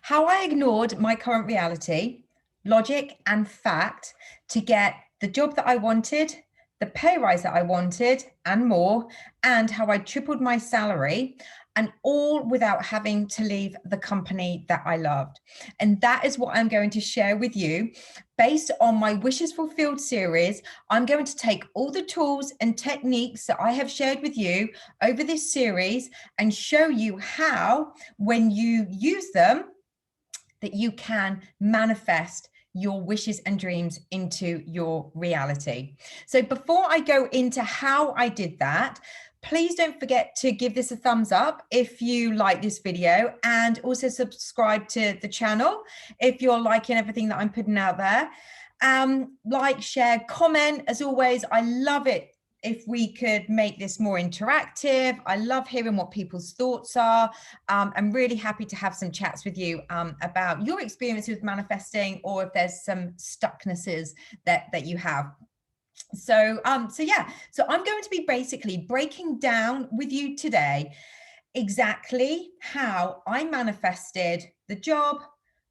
how I ignored my current reality, logic and fact to get the job that I wanted, the pay rise that I wanted and more, and how I tripled my salary, and all without having to leave the company that I loved. And that is what I'm going to share with you. Based on my Wishes Fulfilled series, I'm going to take all the tools and techniques that I have shared with you over this series and show you how, when you use them, that you can manifest your wishes and dreams into your reality. So before I go into how I did that, please don't forget to give this a thumbs up if you like this video, and also subscribe to the channel if you're liking everything that I'm putting out there. Like, share, comment. As always, I love it if we could make this more interactive. I love hearing what people's thoughts are. I'm really happy to have some chats with you about your experience with manifesting, or if there's some stucknesses that you have. So I'm going to be basically breaking down with you today exactly how I manifested the job,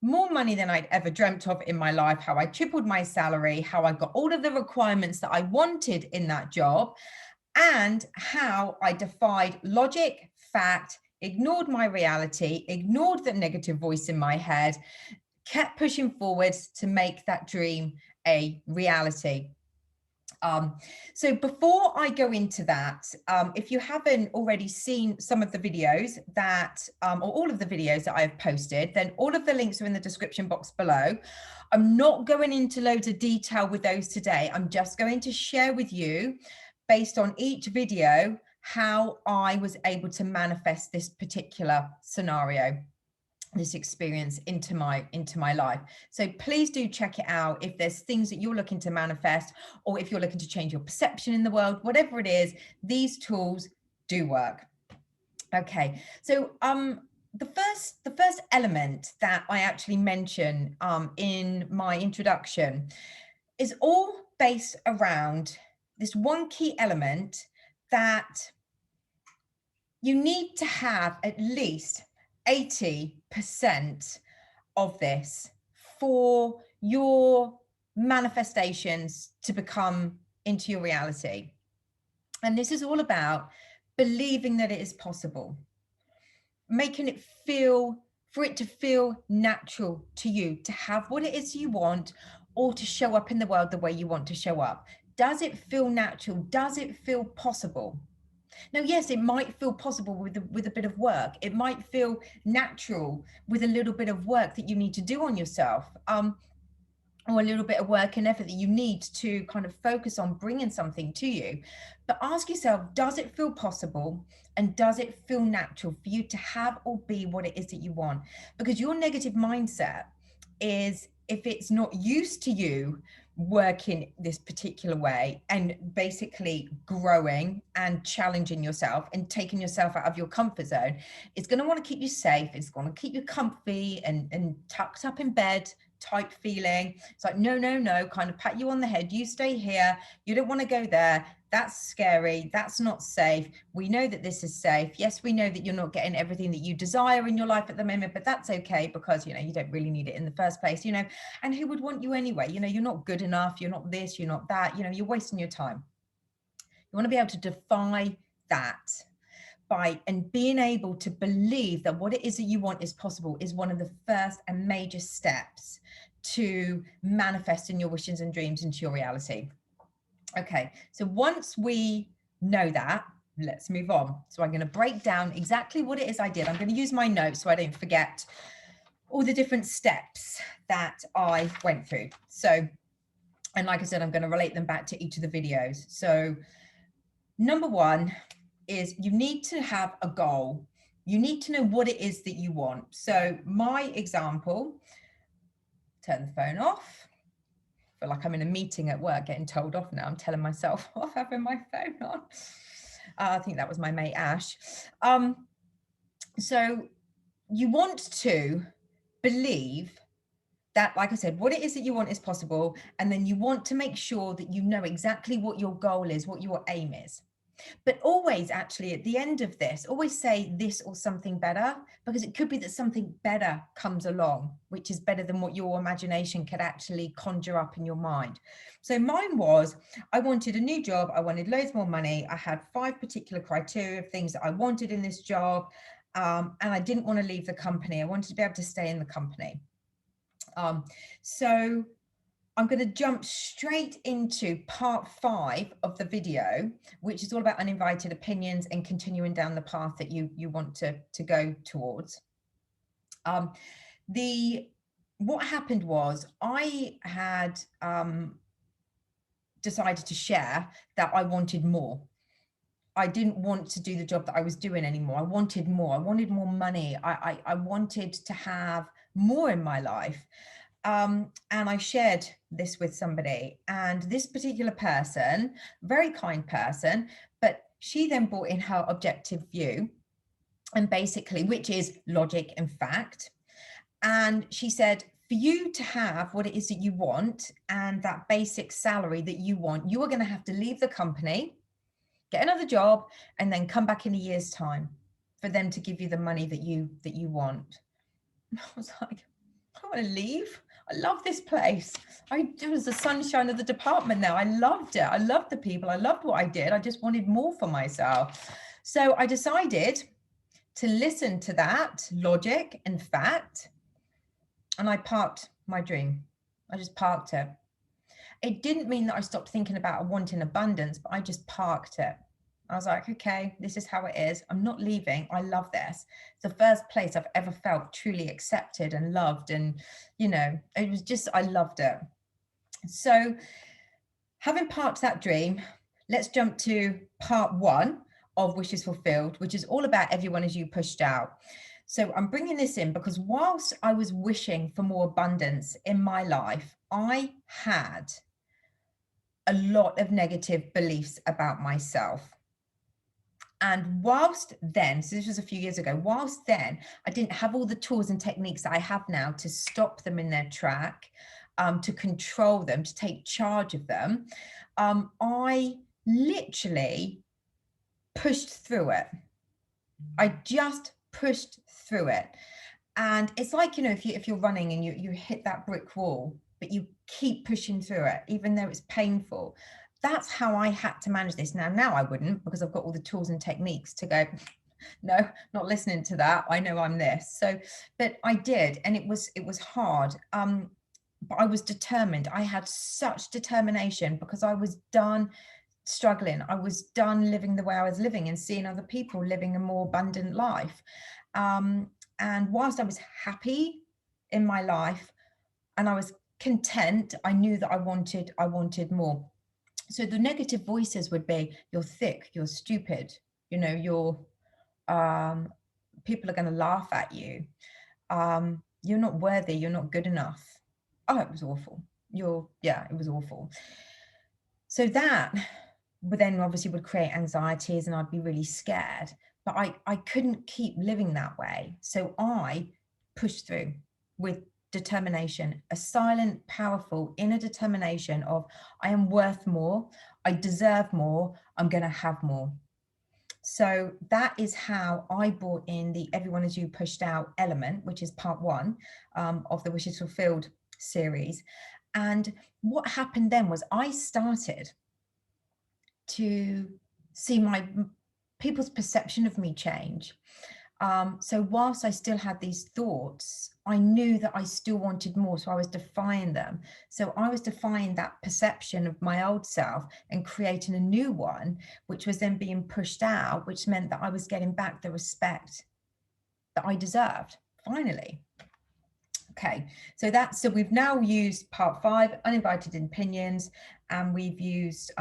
more money than I'd ever dreamt of in my life, how I tripled my salary, how I got all of the requirements that I wanted in that job, and how I defied logic, fact, ignored my reality, ignored the negative voice in my head, kept pushing forwards to make that dream a reality. So before I go into that, if you haven't already seen some of the videos that, or all of the videos that I have posted, then all of the links are in the description box below. I'm not going into loads of detail with those today. I'm just going to share with you, based on each video, how I was able to manifest this particular scenario, this experience into my life. So please do check it out if there's things that you're looking to manifest, or if you're looking to change your perception in the world, whatever it is, these tools do work. Okay, so the first element that I actually mention in my introduction is all based around this one key element, that you need to have at least 80% of this for your manifestations to become into your reality. And this is all about believing that it is possible, making it for it to feel natural to you, to have what it is you want, or to show up in the world the way you want to show up. Does it feel natural? Does it feel possible? Now, yes, it might feel possible with a bit of work. It might feel natural with a little bit of work that you need to do on yourself, or a little bit of work and effort that you need to kind of focus on bringing something to you. But ask yourself, does it feel possible? And does it feel natural for you to have or be what it is that you want? Because your negative mindset is, if it's not used to you working this particular way and basically growing and challenging yourself and taking yourself out of your comfort zone, it's going to want to keep you safe. It's going to keep you comfy and tucked up in bed type feeling. It's like, no, kind of pat you on the head. You stay here. You don't want to go there. That's scary. That's not safe. We know that this is safe. Yes, we know that you're not getting everything that you desire in your life at the moment, but that's okay, because, you don't really need it in the first place, and who would want you anyway? You're not good enough. You're not this, you're not that, you're wasting your time. You want to be able to defy that and being able to believe that what it is that you want is possible is one of the first and major steps to manifesting your wishes and dreams into your reality. Okay, so once we know that, let's move on. So I'm going to break down exactly what it is I did. I'm going to use my notes so I don't forget all the different steps that I went through. So, and like I said, I'm going to relate them back to each of the videos. So number one is, you need to have a goal. You need to know what it is that you want. So my example, turn the phone off. I feel like I'm in a meeting at work getting told off now. I'm telling myself off having my phone on. I think that was my mate Ash. So you want to believe that, like I said, what it is that you want is possible. And then you want to make sure that you know exactly what your goal is, what your aim is. But always, actually, at the end of this, always say this or something better, because it could be that something better comes along, which is better than what your imagination could actually conjure up in your mind. So mine was, I wanted a new job. I wanted loads more money. I had 5 particular criteria of things that I wanted in this job. And I didn't want to leave the company. I wanted to be able to stay in the company. So I'm going to jump straight into part 5 of the video, which is all about uninvited opinions and continuing down the path that you want to go towards. What happened was I had decided to share that I wanted more. I didn't want to do the job that I was doing anymore. I wanted more. I wanted more money. I wanted to have more in my life. And I shared this with somebody, and this particular person, very kind person, but she then brought in her objective view, and basically, which is logic and fact. And she said, for you to have what it is that you want and that basic salary that you want, you are going to have to leave the company, get another job, and then come back in a year's time for them to give you the money that you want. And I was like, I want to leave. I love this place. It was the sunshine of the department now. I loved it. I loved the people. I loved what I did. I just wanted more for myself. So I decided to listen to that logic and fact, and I parked my dream. I just parked it. It didn't mean that I stopped thinking about wanting abundance, but I just parked it. I was like, okay, this is how it is. I'm not leaving. I love this. It's the first place I've ever felt truly accepted and loved. And, you know, it was just, I loved it. So having parked that dream, let's jump to part 1 of Wishes Fulfilled, which is all about everyone as you pushed out. So I'm bringing this in because whilst I was wishing for more abundance in my life, I had a lot of negative beliefs about myself. And whilst then, so this was a few years ago, whilst then I didn't have all the tools and techniques that I have now to stop them in their track, to control them, to take charge of them, I literally pushed through it. I just pushed through it. And it's like, you know, if you're running and you hit that brick wall, but you keep pushing through it, even though it's painful. That's how I had to manage this. Now I wouldn't, because I've got all the tools and techniques to go, no, not listening to that. I know I'm this. So, but I did, and it was hard. But I was determined. I had such determination because I was done struggling. I was done living the way I was living and seeing other people living a more abundant life. And whilst I was happy in my life and I was content, I knew that I wanted more. So the negative voices would be, you're thick, you're stupid, you know, you're people are going to laugh at you, you're not worthy, you're not good enough. Oh, it was awful. It was awful. So that would then obviously would create anxieties, and I'd be really scared, but I couldn't keep living that way. So I pushed through with determination, a silent, powerful inner determination of, I am worth more, I deserve more, I'm going to have more. So that is how I brought in the Everyone As You Pushed Out element, which is part 1 of the Wishes Fulfilled series. And what happened then was I started to see my people's perception of me change. So whilst I still had these thoughts, I knew that I still wanted more. So I was defying them. So I was defying that perception of my old self and creating a new one, which was then being pushed out, which meant that I was getting back the respect that I deserved, finally. Okay, so we've now used part 5, uninvited opinions, and we've used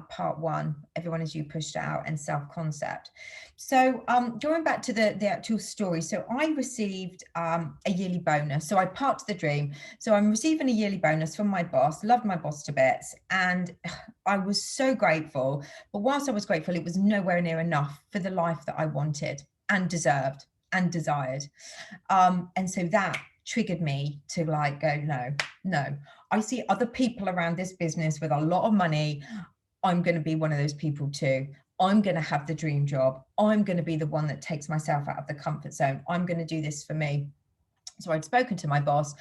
part 1, Everyone As You Pushed Out, and self-concept. So going back to the actual story, so I received a yearly bonus. So I parked the dream. So I'm receiving a yearly bonus from my boss, loved my boss to bits, and I was so grateful. But whilst I was grateful, it was nowhere near enough for the life that I wanted and deserved and desired. And so that triggered me to like go, no, I see other people around this business with a lot of money. I'm going to be one of those people too. I'm going to have the dream job. I'm going to be the one that takes myself out of the comfort zone. I'm going to do this for me. So I'd spoken to my boss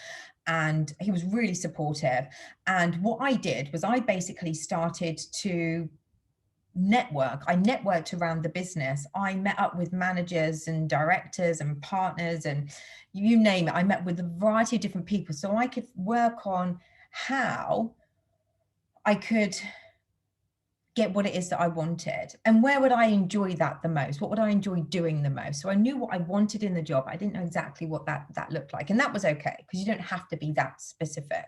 and he was really supportive. And what I did was I basically started to network. I networked around the business. I met up with managers and directors and partners and you name it. I met with a variety of different people so I could work on how I could get what it is that I wanted and where would I enjoy that the most? What would I enjoy doing the most? So I knew what I wanted in the job. I didn't know exactly what that looked like. And that was okay because you don't have to be that specific.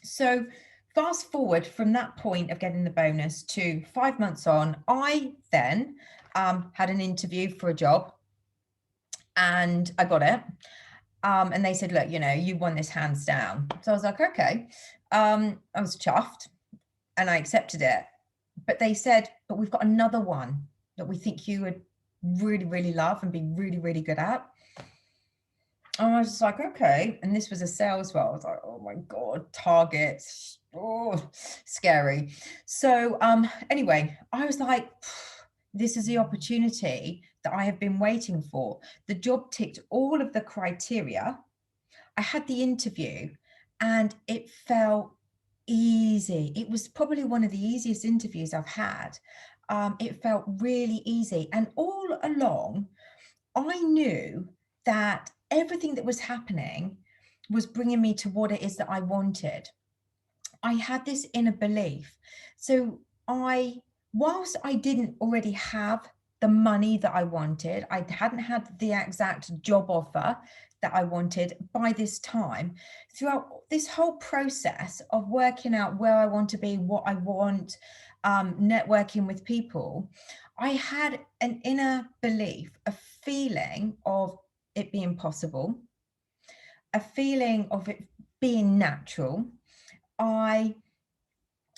So fast forward from that point of getting the bonus to 5 months on, I then had an interview for a job and I got it. And they said, look, you know, you won this hands down. So I was like, okay. I was chuffed and I accepted it. But they said, but we've got another one that we think you would really, really love and be really, really good at. And I was just like, okay. And this was a sales role. I was like, oh my God, targets. Oh, scary. So anyway, I was like, this is the opportunity that I have been waiting for. The job ticked all of the criteria. I had the interview and it felt easy. It was probably one of the easiest interviews I've had. It felt really easy. And all along, I knew that everything that was happening was bringing me to what it is that I wanted. I had this inner belief. So whilst I didn't already have the money that I wanted, I hadn't had the exact job offer that I wanted by this time, throughout this whole process of working out where I want to be, what I want, networking with people, I had an inner belief, a feeling of it being possible, a feeling of it being natural.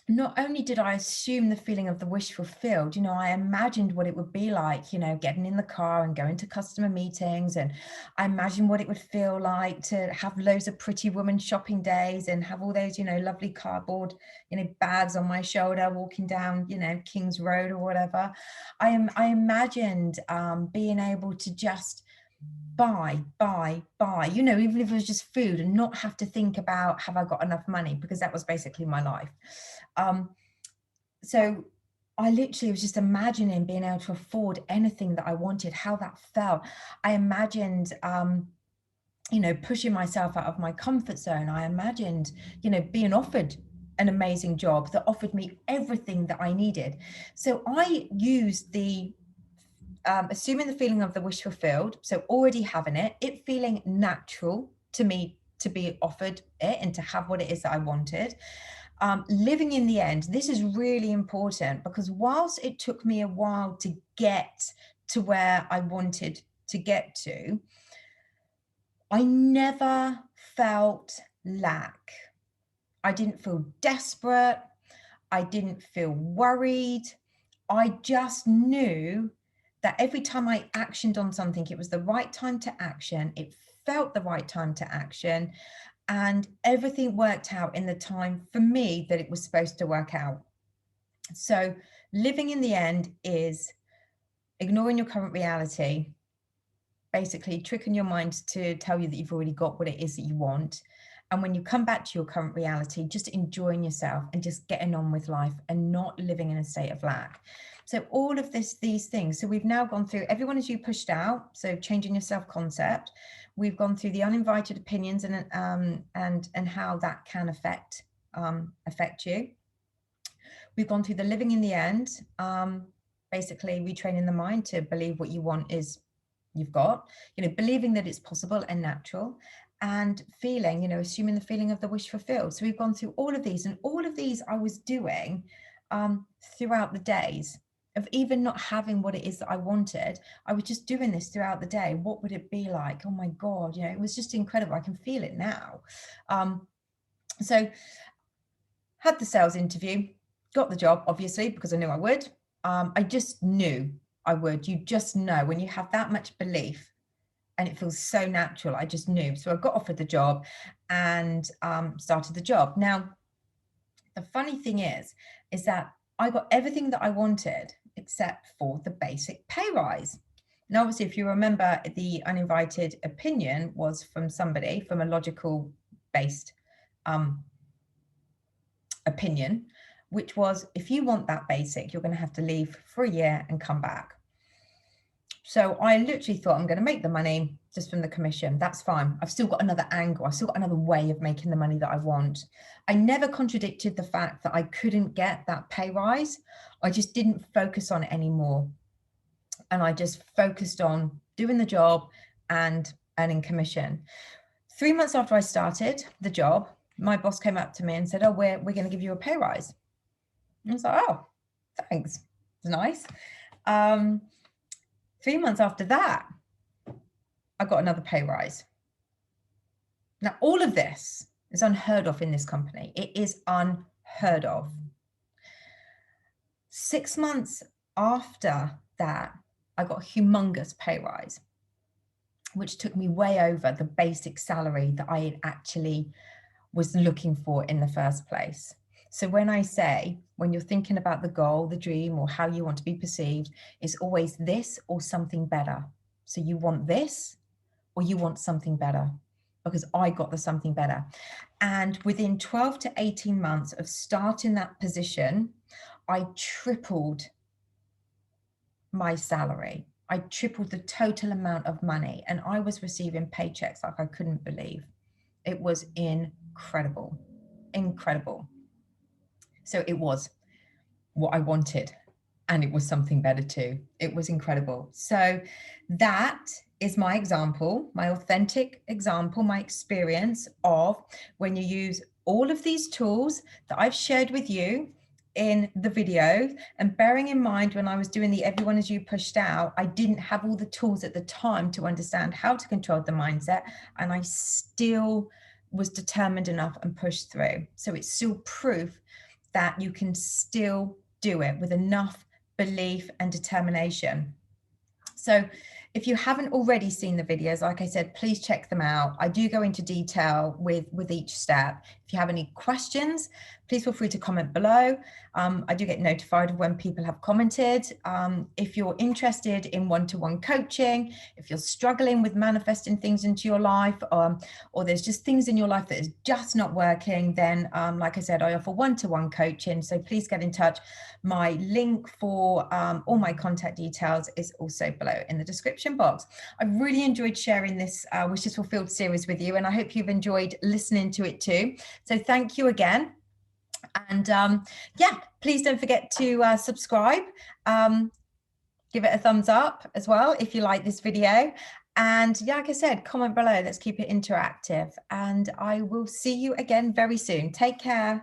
Not only did I assume the feeling of the wish fulfilled, you know, I imagined what it would be like, you know, getting in the car and going to customer meetings. And I imagined what it would feel like to have loads of pretty women shopping days and have all those, you know, lovely cardboard, you know, bags on my shoulder, walking down, you know, King's Road or whatever. I imagined being able to just buy, you know, even if it was just food and not have to think about, have I got enough money? Because that was basically my life. So I literally was just imagining being able to afford anything that I wanted, how that felt. I imagined, you know, pushing myself out of my comfort zone. I imagined, you know, being offered an amazing job that offered me everything that I needed. So I used the assuming the feeling of the wish fulfilled, so already having it feeling natural to me to be offered it and to have what it is that I wanted. Living in the end, this is really important because whilst it took me a while to get to where I wanted to get to, I never felt lack. I didn't feel desperate. I didn't feel worried. I just knew that every time I actioned on something, it was the right time to action. It felt the right time to action. And everything worked out in the time for me that it was supposed to work out. So living in the end is ignoring your current reality, basically tricking your mind to tell you that you've already got what it is that you want. And when you come back to your current reality, just enjoying yourself and just getting on with life and not living in a state of lack. So all of these things. So we've now gone through everyone as you pushed out. So changing your self-concept. We've gone through the uninvited opinions and how that can affect you. We've gone through the living in the end, basically retraining the mind to believe what you want is you've got, you know, believing that it's possible and natural, and feeling, you know, assuming the feeling of the wish fulfilled. So we've gone through all of these, and all of these I was doing throughout the days of even not having what it is that I wanted. I was just doing this throughout the day. What would it be like? Oh my God, you know, it was just incredible. I can feel it now. So had the sales interview, got the job, obviously, because I knew I would. I just knew I would. You just know when you have that much belief and it feels so natural. I just knew. So I got offered the job and started the job. Now, the funny thing is that I got everything that I wanted except for the basic pay rise. Now, obviously, if you remember, the uninvited opinion was from somebody from a logical based opinion, which was, if you want that basic, you're going to have to leave for a year and come back. So I literally thought, I'm going to make the money just from the commission. That's fine. I've still got another angle. I've still got another way of making the money that I want. I never contradicted the fact that I couldn't get that pay rise. I just didn't focus on it anymore. And I just focused on doing the job and earning commission. 3 months after I started the job, my boss came up to me and said, oh, we're going to give you a pay rise. And I was like, oh, thanks. It's nice. 3 months after that, I got another pay rise. Now, all of this is unheard of in this company. It is unheard of. 6 months after that, I got a humongous pay rise, which took me way over the basic salary that I actually was looking for in the first place. So when I say, when you're thinking about the goal, the dream, or how you want to be perceived, it's always this or something better. So you want this or you want something better, because I got the something better. And within 12 to 18 months of starting that position, I tripled my salary. I tripled the total amount of money, and I was receiving paychecks like I couldn't believe. It was incredible, incredible. So it was what I wanted, and it was something better too. It was incredible. So that is my example, my authentic example, my experience of when you use all of these tools that I've shared with you in the video. And bearing in mind, when I was doing the Everyone Is You Pushed Out, I didn't have all the tools at the time to understand how to control the mindset, and I still was determined enough and pushed through. So it's still proof that you can still do it with enough belief and determination. So if you haven't already seen the videos, like I said, please check them out. I do go into detail with each step. If you have any questions, please feel free to comment below. I do get notified of when people have commented. If you're interested in one-to-one coaching, if you're struggling with manifesting things into your life, or there's just things in your life that is just not working, then like I said, I offer one-to-one coaching. So please get in touch. My link for all my contact details is also below in the description box. I really enjoyed sharing this Wishes Fulfilled series with you, and I hope you've enjoyed listening to it too. So thank you again. And yeah, please don't forget to subscribe. Give it a thumbs up as well if you like this video. And yeah, like I said, comment below. Let's keep it interactive. And I will see you again very soon. Take care.